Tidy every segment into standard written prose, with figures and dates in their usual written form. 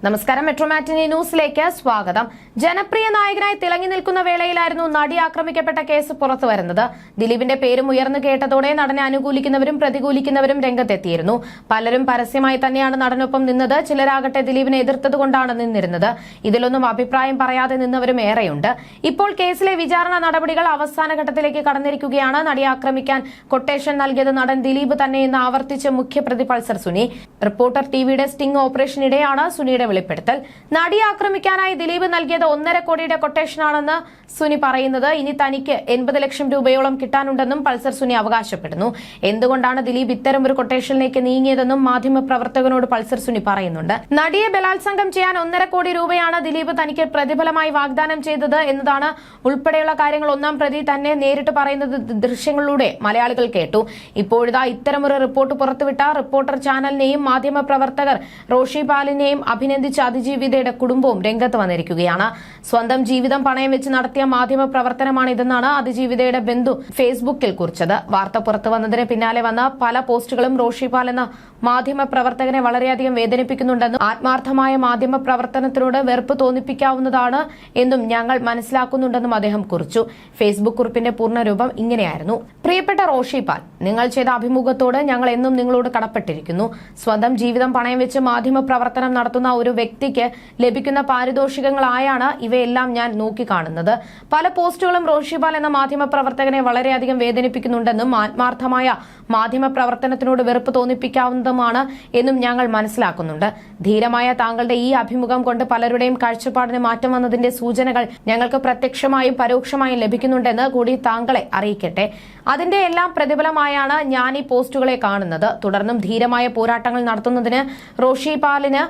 നമസ്കാരം. മെട്രോ മാറ്റിനി ന്യൂസിലേക്ക് സ്വാഗതം. ജനപ്രിയ നായകനായി തിളങ്ങി നിൽക്കുന്ന വേളയിലായിരുന്നു നടി ആക്രമിക്കപ്പെട്ട കേസ് പുറത്തു വരുന്നത്. ദിലീപിന്റെ പേരും ഉയർന്നു കേട്ടതോടെ നടനെ അനുകൂലിക്കുന്നവരും പ്രതികൂലിക്കുന്നവരും രംഗത്തെത്തിയിരുന്നു. പലരും പരസ്യമായി തന്നെയാണ് നടനൊപ്പം നിന്നത്. ചിലരാകട്ടെ ദിലീപിനെ എതിർത്തതുകൊണ്ടാണ് നിന്നിരുന്നത്. ഇതിലൊന്നും അഭിപ്രായം പറയാതെ നിന്നവരും ഏറെയുണ്ട്. ഇപ്പോൾ കേസിലെ വിചാരണ നടപടികൾ അവസാന ഘട്ടത്തിലേക്ക് കടന്നിരിക്കുകയാണ്. നടിയെ ആക്രമിക്കാൻ കൊട്ടേഷൻ നൽകിയത് നടൻ ദിലീപ് തന്നെയെന്ന് ആവർത്തിച്ച് മുഖ്യപ്രതി പൾസർ സുനി. റിപ്പോർട്ടർ ടിവിയുടെ സ്റ്റിംഗ് ഓപ്പറേഷനിടെയാണ് സുനിയുടെ വെളിപ്പെടുത്തൽ. നടിയെ ആക്രമിക്കാനായി ദിലീപ് നൽകിയത് 1.5 കോടിയുടെ കൊട്ടേഷനാണെന്ന് സുനി പറയുന്നത്. ഇനി തനിക്ക് 80 ലക്ഷം രൂപയോളം കിട്ടാനുണ്ടെന്നും പൾസർ സുനി അവകാശപ്പെടുന്നു. എന്തുകൊണ്ടാണ് ദിലീപ് ഇത്തരം ഒരു കൊട്ടേഷനിലേക്ക് നീങ്ങിയതെന്നും മാധ്യമപ്രവർത്തകനോട് പൾസർ സുനി പറയുന്നുണ്ട്. നടിയെ ബലാത്സംഗം ചെയ്യാൻ 1.5 കോടി രൂപയാണ് ദിലീപ് തനിക്ക് പ്രതിഫലമായി വാഗ്ദാനം ചെയ്തത് എന്നതാണ് ഉൾപ്പെടെയുള്ള കാര്യങ്ങൾ ഒന്നാം പ്രതി തന്നെ നേരിട്ട് പറയുന്നത് ദൃശ്യങ്ങളിലൂടെ മലയാളികൾ കേട്ടു. ഇപ്പോഴിതാ ഇത്തരമൊരു റിപ്പോർട്ട് പുറത്തുവിട്ട റിപ്പോർട്ടർ ചാനലിനെയും മാധ്യമപ്രവർത്തകർ റോഷി പാലിനെയും അഭിനന്ദിച്ച അതിജീവിതയുടെ കുടുംബവും രംഗത്ത് വന്നിരിക്കുകയാണ്. സ്വന്തം ജീവിതം പണയം വെച്ച് നടത്തിയ മാധ്യമ പ്രവർത്തനമാണിതെന്നാണ് അതിജീവിതയുടെ ബന്ധു ഫേസ്ബുക്കിൽ കുറിച്ചത്. വാർത്ത പുറത്തു വന്നതിന് പിന്നാലെ വന്ന പല പോസ്റ്റുകളും റോഷി പാൽ എന്ന മാധ്യമ പ്രവർത്തകനെ വളരെയധികം വേദനിപ്പിക്കുന്നുണ്ടെന്നും ആത്മാർത്ഥമായ മാധ്യമ പ്രവർത്തനത്തിനോട് വെറുപ്പ് തോന്നിപ്പിക്കാവുന്നതാണ് എന്നും ഞങ്ങൾ മനസ്സിലാക്കുന്നുണ്ടെന്നും അദ്ദേഹം കുറിച്ചു. ഫേസ്ബുക്ക് കുറിപ്പിന്റെ പൂർണ്ണരൂപം ഇങ്ങനെയായിരുന്നു: പ്രിയപ്പെട്ട റോഷി പാൽ, നിങ്ങൾ ചെയ്ത അഭിമുഖത്തോട് ഞങ്ങൾ എന്നും നിങ്ങളോട് കടപ്പെട്ടിരിക്കുന്നു. സ്വന്തം ജീവിതം പണയം വെച്ച് മാധ്യമ പ്രവർത്തനം നടത്തുന്ന ഒരു വ്യക്തിക്ക് ലഭിക്കുന്ന പാരിതോഷികങ്ങളായാണ് ഇവയെല്ലാം ഞാൻ നോക്കിക്കാണുന്നത്. പല പോസ്റ്റുകളും റോഷി പാൽ എന്ന മാധ്യമ പ്രവർത്തകനെ വളരെയധികം വേദനിപ്പിക്കുന്നുണ്ടെന്നും ആത്മാർത്ഥമായ മാധ്യമ പ്രവർത്തനത്തിനോട് വെറുപ്പ് തോന്നിപ്പിക്കാവുന്നതുമാണ് എന്നും ഞങ്ങൾ മനസ്സിലാക്കുന്നുണ്ട്. ധീരമായ താങ്കളുടെ ഈ അഭിമുഖം കൊണ്ട് പലരുടെയും കാഴ്ചപ്പാടിന് മാറ്റം വന്നതിന്റെ സൂചനകൾ ഞങ്ങൾക്ക് പ്രത്യക്ഷമായും പരോക്ഷമായും ലഭിക്കുന്നുണ്ടെന്ന് കൂടി താങ്കളെ അറിയിക്കട്ടെ. അതിന്റെ എല്ലാം പ്രതിഫലമായാണ് ഞാൻ ഈ പോസ്റ്റുകളെ കാണുന്നത്. തുടർന്നും ധീരമായ പോരാട്ടങ്ങൾ നടത്തുന്നതിന് റോഷി പാലിന്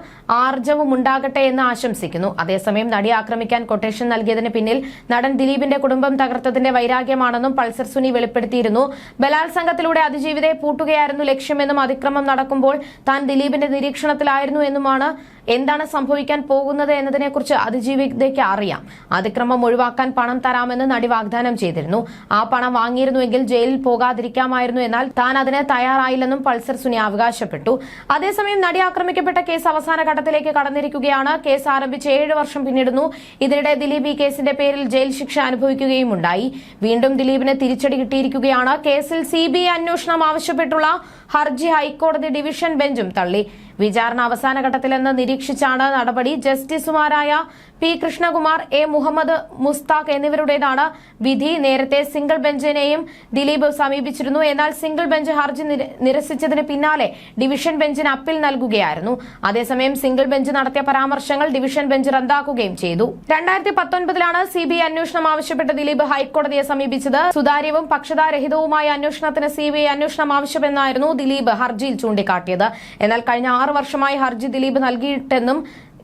ആർജവും ഉണ്ടാകട്ടെ എന്ന് ആശംസിക്കുന്നു. അതേസമയം നടിയെ ആക്രമിക്കാൻ കൊട്ടേഷൻ നൽകിയതിന് പിന്നിൽ നടൻ ദിലീപിന്റെ കുടുംബം തകർത്തതിന്റെ വൈരാഗ്യമാണെന്നും പൾസർ സുനി വെളിപ്പെടുത്തിയിരുന്നു. ബലാത്സംഗത്തിലൂടെ അതിജീവിതയെ പൂട്ടുകയായിരുന്നു ലക്ഷ്യമെന്നും അതിക്രമം നടക്കുമ്പോൾ താൻ ദിലീപിന്റെ നിരീക്ഷണത്തിലായിരുന്നു എന്നുമാണ്. എന്താണ് സംഭവിക്കാൻ പോകുന്നത് എന്നതിനെക്കുറിച്ച് അതിജീവിതയ്ക്ക് അറിയാം. അതിക്രമം ഒഴിവാക്കാൻ പണം തരാമെന്ന് നടി വാഗ്ദാനം ചെയ്തിരുന്നു. ആ പണം വാങ്ങിയിരുന്നുവെങ്കിൽ ജയിലിൽ പോകാതിരിക്കാമായിരുന്നു. എന്നാൽ താൻ അതിന് തയ്യാറായില്ലെന്നും പൾസർ സുനി അവകാശപ്പെട്ടു. അതേസമയം നടി ആക്രമിക്കപ്പെട്ട കേസ് അവസാന ഘട്ടത്തിലേക്ക് കടന്നിരിക്കുകയാണ്. കേസ് ആരംഭിച്ച് 7 വർഷം പിന്നിടുന്നു. ഇതിനിടെ ദിലീപ് ഈ കേസിന്റെ പേരിൽ ജയിൽ ശിക്ഷ അനുഭവിക്കുകയും ഉണ്ടായി. വീണ്ടും ദിലീപിന് തിരിച്ചടി കിട്ടിയിരിക്കുകയാണ്. കേസിൽ CBI അന്വേഷണം ആവശ്യപ്പെട്ടുള്ള ഹർജി ഹൈക്കോടതി ഡിവിഷൻ ബെഞ്ചും തള്ളി. വിചാരണ അവസാന ഘട്ടത്തിലെന്ന് നിരീക്ഷിച്ചാണ് നടപടി. ജസ്റ്റിസുമാരായ P. കൃഷ്ണകുമാർ, A. മുഹമ്മദ് മുസ്താഖ് എന്നിവരുടേതാണ് വിധി. നേരത്തെ സിംഗിൾ ബെഞ്ചിനെയും ദിലീപ് സമീപിച്ചിരുന്നു. എന്നാൽ സിംഗിൾ ബെഞ്ച് ഹർജി നിരസിച്ചതിന് പിന്നാലെ ഡിവിഷൻ ബെഞ്ചിന് അപ്പീൽ നൽകുകയായിരുന്നു. അതേസമയം സിംഗിൾ ബെഞ്ച് നടത്തിയ പരാമർശങ്ങൾ ഡിവിഷൻ ബെഞ്ച് റദ്ദാക്കുകയും ചെയ്തു. 2019 CBI അന്വേഷണം ആവശ്യപ്പെട്ട് ദിലീപ് ഹൈക്കോടതിയെ സമീപിച്ചത്. സുതാര്യവും പക്ഷപാതരഹിതവുമായ അന്വേഷണത്തിന് CBI അന്വേഷണം ആവശ്യമെന്നായിരുന്നു ദിലീപ് ഹർജിയിൽ ചൂണ്ടിക്കാട്ടിയത്. എന്നാൽ കഴിഞ്ഞ 6 വർഷമായി ഹർജി ദിലീപ് നൽകിയിട്ടെന്നും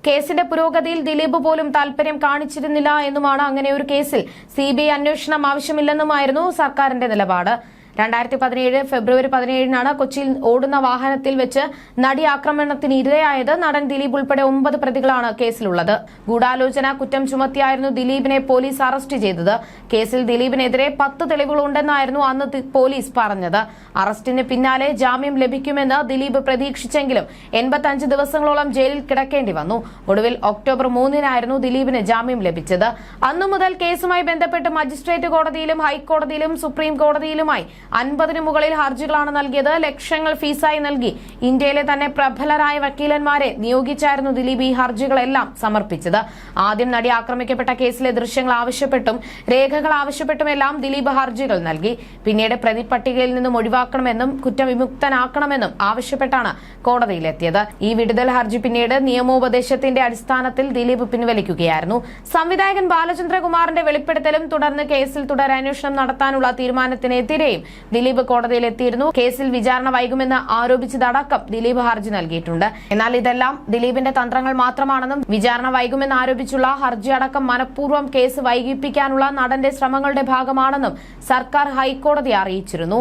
കേസിന്റെ പുരോഗതിയിൽ ദിലീപ് പോലും താൽപര്യം കാണിച്ചിരുന്നില്ല എന്നുമാണ്. അങ്ങനെ ഒരു കേസിൽ CBI അന്വേഷണം ആവശ്യമില്ലെന്നുമായിരുന്നു സർക്കാരിന്റെ നിലപാട്. 2017 ഫെബ്രുവരി 17 കൊച്ചിയിൽ ഓടുന്ന വാഹനത്തിൽ വെച്ച് നടി ആക്രമണത്തിന് ഇരയായത്. നടൻ ദിലീപ് ഉൾപ്പെടെ 9 പ്രതികളാണ് കേസിലുള്ളത്. ഗൂഢാലോചന കുറ്റം ചുമത്തിയായിരുന്നു ദിലീപിനെ പോലീസ് അറസ്റ്റ് ചെയ്തത്. കേസിൽ ദിലീപിനെതിരെ 10 തെളിവുകളുണ്ടെന്നായിരുന്നു അന്ന് പോലീസ് പറഞ്ഞത്. അറസ്റ്റിന് പിന്നാലെ ജാമ്യം ലഭിക്കുമെന്ന് ദിലീപ് പ്രതീക്ഷിച്ചെങ്കിലും 85 ദിവസങ്ങളോളം ജയിലിൽ കിടക്കേണ്ടി വന്നു. ഒടുവിൽ ഒക്ടോബർ 3 ദിലീപിന് ജാമ്യം ലഭിച്ചത്. അന്നു മുതൽ കേസുമായി ബന്ധപ്പെട്ട് മജിസ്ട്രേറ്റ് കോടതിയിലും ഹൈക്കോടതിയിലും സുപ്രീം കോടതിയിലുമായി 50-ന് മുകളിൽ ഹർജികളാണ് നൽകിയത്. ലക്ഷങ്ങൾ ഫീസായി നൽകി ഇന്ത്യയിലെ തന്നെ പ്രബലരായ വക്കീലന്മാരെ നിയോഗിച്ചായിരുന്നു ദിലീപ് ഈ ഹർജികളെല്ലാം സമർപ്പിച്ചത്. ആദ്യം നടി ആക്രമിക്കപ്പെട്ട കേസിലെ ദൃശ്യങ്ങൾ ആവശ്യപ്പെട്ടും രേഖകൾ ആവശ്യപ്പെട്ടുമെല്ലാം ദിലീപ് ഹർജികൾ നൽകി. പിന്നീട് പ്രതിപട്ടികയിൽ നിന്നും ഒഴിവാക്കണമെന്നും കുറ്റവിമുക്തനാക്കണമെന്നും ആവശ്യപ്പെട്ടാണ് കോടതിയിലെത്തിയത്. ഈ വിടുതൽ ഹർജി പിന്നീട് നിയമോപദേശത്തിന്റെ അടിസ്ഥാനത്തിൽ ദിലീപ് പിൻവലിക്കുകയായിരുന്നു. സംവിധായകൻ ബാലചന്ദ്രകുമാറിന്റെ വെളിപ്പെടുത്തലും തുടർന്ന് കേസിൽ തുടരന്വേഷണം നടത്താനുള്ള തീരുമാനത്തിനെതിരെയും ദിലീപ് കോടതിയിലെത്തിയിരുന്നു. കേസിൽ വിചാരണ വൈകുമെന്ന് ആരോപിച്ചതടക്കം ദിലീപ് ഹർജി നൽകിയിട്ടുണ്ട്. എന്നാൽ ഇതെല്ലാം ദിലീപിന്റെ തന്ത്രങ്ങൾ മാത്രമാണെന്നും വിചാരണ വൈകുമെന്ന് ആരോപിച്ചുള്ള ഹർജി അടക്കം മനഃപൂർവ്വം കേസ് വൈകിപ്പിക്കാനുള്ള നടന്റെ ശ്രമങ്ങളുടെ ഭാഗമാണെന്നും സർക്കാർ ഹൈക്കോടതിയെ അറിയിച്ചിരുന്നു.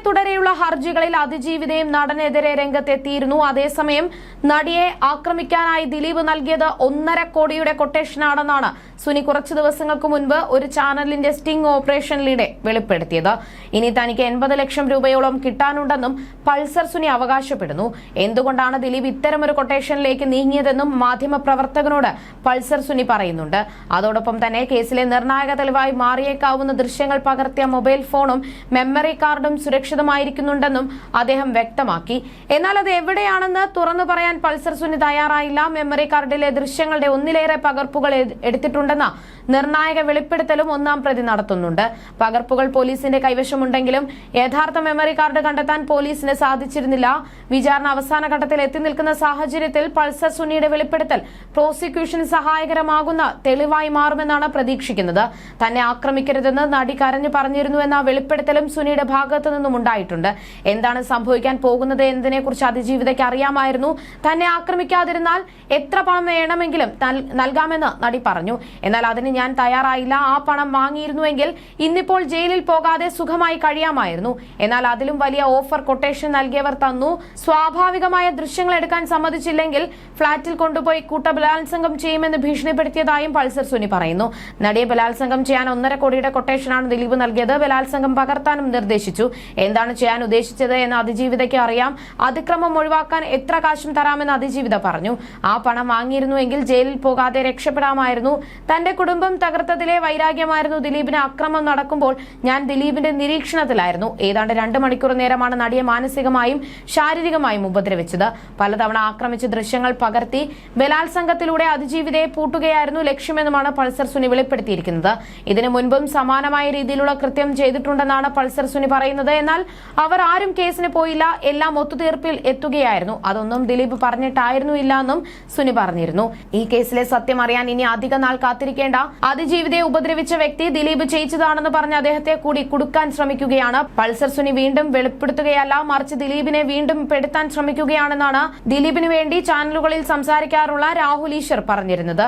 തുടരെയുള്ള ഹർജികളിൽ അതിജീവിതയും നടനെതിരെ രംഗത്തെത്തിയിരുന്നു. അതേസമയം നടിയെ ആക്രമിക്കാനായി ദിലീപ് നൽകിയത് 1.5 കോടിയുടെ കൊട്ടേഷനാണെന്നാണ് സുനി കുറച്ചു ദിവസങ്ങൾക്ക് മുൻപ് ഒരു ചാനലിന്റെ സ്റ്റിംഗ് ഓപ്പറേഷനിലൂടെ വെളിപ്പെടുത്തിയത്. ഇനി തനിക്ക് 80 ലക്ഷം രൂപയോളം കിട്ടാനുണ്ടെന്നും പൾസർ സുനി അവകാശപ്പെടുന്നു. എന്തുകൊണ്ടാണ് ദിലീപ് ഇത്തരമൊരു കൊട്ടേഷനിലേക്ക് നീങ്ങിയതെന്നും മാധ്യമപ്രവർത്തകനോട് പൾസർ സുനി പറയുന്നുണ്ട്. അതോടൊപ്പം തന്നെ കേസിലെ നിർണായക തെളിവായി മാറിയേക്കാവുന്ന ദൃശ്യങ്ങൾ പകർത്തിയ മൊബൈൽ ഫോണും മെമ്മറി കാർഡും സുരക്ഷിതമായിരിക്കുന്നുണ്ടെന്നും അദ്ദേഹം വ്യക്തമാക്കി. എന്നാൽ അത് എവിടെയാണെന്ന് തുറന്നു പറയാൻ പൾസർ സുനി തയ്യാറായില്ല. മെമ്മറി കാർഡിലെ ദൃശ്യങ്ങളുടെ ഒന്നിലേറെ പകർപ്പുകൾ എടുത്തിട്ടുണ്ടെന്ന നിർണായക വെളിപ്പെടുത്തലും ഒന്നാം പ്രതി നടത്തുന്നുണ്ട്. പകർപ്പുകൾ പോലീസിന്റെ കൈവശമുണ്ടെങ്കിലും യഥാർത്ഥ മെമ്മറി കാർഡ് കണ്ടെത്താൻ പോലീസിന് സാധിച്ചിരുന്നില്ല. വിചാരണ അവസാന ഘട്ടത്തിൽ എത്തി നിൽക്കുന്ന സാഹചര്യത്തിൽ പൾസർ സുനിയുടെ വെളിപ്പെടുത്തൽ പ്രോസിക്യൂഷന് സഹായകരമാകുന്ന തെളിവായി മാറുമെന്നാണ് പ്രതീക്ഷിക്കുന്നത്. തന്നെ ആക്രമിക്കരുതെന്ന് നടി കരഞ്ഞു പറഞ്ഞിരുന്നുവെന്ന വെളിപ്പെടുത്തലും സുനിയുടെ ഭാഗത്തു നിന്നും ഉണ്ടായിട്ടുണ്ട്. എന്താണ് സംഭവിക്കാൻ പോകുന്നത് എന്നതിനെക്കുറിച്ച് അതിജീവിതയ്ക്ക് അറിയാമായിരുന്നു. തന്നെ ആക്രമിക്കാതിരുന്നാൽ എത്ര പണം വേണമെങ്കിലും നൽകാമെന്ന് നടി പറഞ്ഞു. എന്നാൽ അതിന് ഞാൻ തയ്യാറായില്ല. ആ പണം വാങ്ങിയിരുന്നുവെങ്കിൽ ഇന്നിപ്പോൾ ജയിലിൽ പോകാതെ സുഖമായി കഴിയാമായിരുന്നു. എന്നാൽ അതിലും വലിയ ഓഫർ കൊട്ടേഷൻ നൽകിയവർ തന്നു. സ്വാഭാവികമായ ദൃശ്യങ്ങൾ എടുക്കാൻ സമ്മതിച്ചില്ലെങ്കിൽ ഫ്ളാറ്റിൽ കൊണ്ടുപോയി കൂട്ടബലാത്സംഗം ചെയ്യുമെന്ന് ഭീഷണിപ്പെടുത്തിയതായും പൾസർ സുനി പറയുന്നു. നടിയെ ബലാത്സംഗം ചെയ്യാൻ 1.5 കോടിയുടെ കൊട്ടേഷനാണ് ദിലീപ് നൽകിയത്. ബലാത്സംഗം പകർത്താനും നിർദ്ദേശിച്ചു. എന്താണ് ചെയ്യാൻ ഉദ്ദേശിച്ചത് എന്ന് അതിജീവിതയ്ക്ക് അറിയാം. അതിക്രമം ഒഴിവാക്കാൻ എത്ര കാശും തരാമെന്ന് അതിജീവിത പറഞ്ഞു. ആ പണം വാങ്ങിയിരുന്നുവെങ്കിൽ ജയിലിൽ പോകാതെ രക്ഷപ്പെടാമായിരുന്നു. തന്റെ കുടുംബം തകർത്തതിലെ വൈരാഗ്യമായിരുന്നു ദിലീപിന്. അക്രമം നടക്കുമ്പോൾ ഞാൻ ദിലീപിന്റെ നിരീക്ഷണത്തിലായിരുന്നു. ഏതാണ്ട് 2 മണിക്കൂർ നേരമാണ് നടിയെ മാനസികമായും ശാരീരികമായും ഉപദ്രവിച്ചത്. പലതവണ ആക്രമിച്ച് ദൃശ്യങ്ങൾ പകർത്തി ബലാത്സംഗത്തിലൂടെ അതിജീവിതയെ പൂട്ടുകയായിരുന്നു ലക്ഷ്യമെന്നുമാണ് പൾസർ സുനി വെളിപ്പെടുത്തിയിരിക്കുന്നത്. ഇതിനു മുൻപും സമാനമായ രീതിയിലുള്ള കൃത്യം ചെയ്തിട്ടുണ്ടെന്നാണ് പൾസർ സുനി പറയുന്നത്. എന്നാൽ അവർ ആരും കേസിന് പോയില്ല. എല്ലാം ഒത്തുതീർപ്പിൽ എത്തുകയായിരുന്നു. അതൊന്നും ദിലീപ് പറഞ്ഞിട്ടായിരുന്നില്ല എന്നും സുനി പറഞ്ഞിരുന്നു. ഈ കേസിലെ സത്യം അറിയാൻ ഇനി അധിക നാൾ കാത്തിരിക്കേണ്ട. അതിജീവിതയെ ഉപദ്രവിച്ച വ്യക്തി ദിലീപ് ചെയ്യിച്ചതാണെന്ന് പറഞ്ഞ് അദ്ദേഹത്തെ കൂടി കുടുക്കാൻ ശ്രമിക്കുകയാണ്. പൾസർ സുനി വീണ്ടും വെളിപ്പെടുത്തുകയല്ല, മറിച്ച് ദിലീപിനെ വീണ്ടും പെടുത്താൻ ശ്രമിക്കുകയാണെന്നാണ് ദിലീപിന് വേണ്ടി ചാനലുകളിൽ സംസാരിക്കാറുള്ള രാഹുൽ ഈശ്വർ പറഞ്ഞിരുന്നത്.